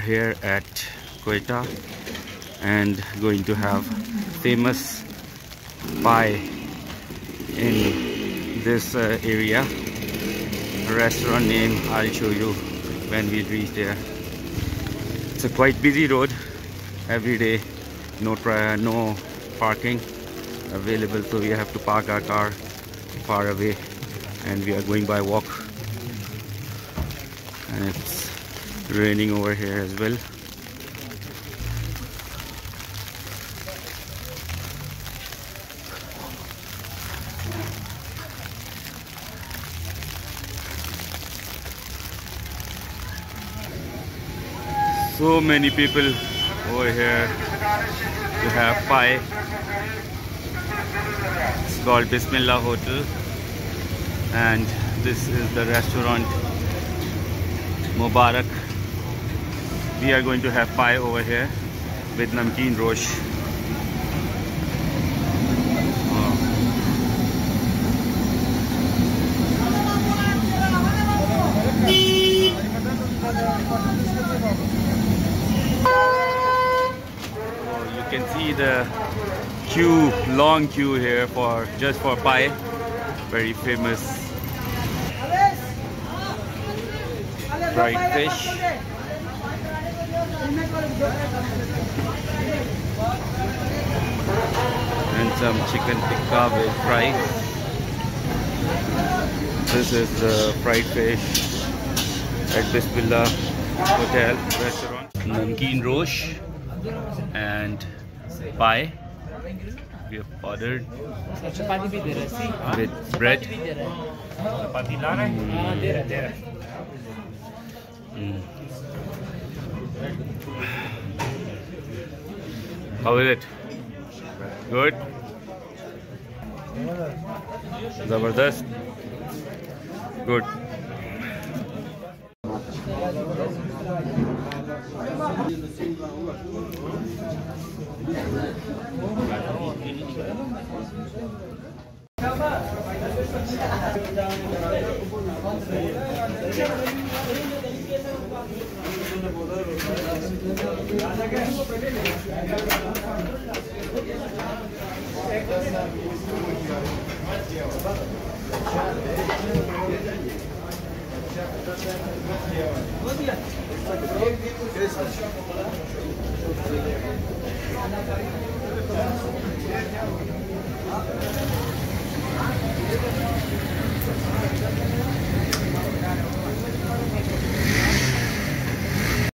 here at Quetta and going to have famous pie in this area. Restaurant name I'll show you when we reach there. It's a quite busy road every day. No parking available, so we have to park our car far away and we are going by walk. And it's raining over here as well. So many people over here to have pie. It's called Bismillah Hotel and this is the restaurant Mubarak. We are going to have pie over here with Namkeen Rosh. You can see the queue, long queue here for just for pie. Very famous fried fish and some chicken tikka with rice. This is the fried fish at Bismillah Hotel restaurant. Namkeen Rosh and pie. We have ordered with bread. How is it? Good? Zabardast? Good.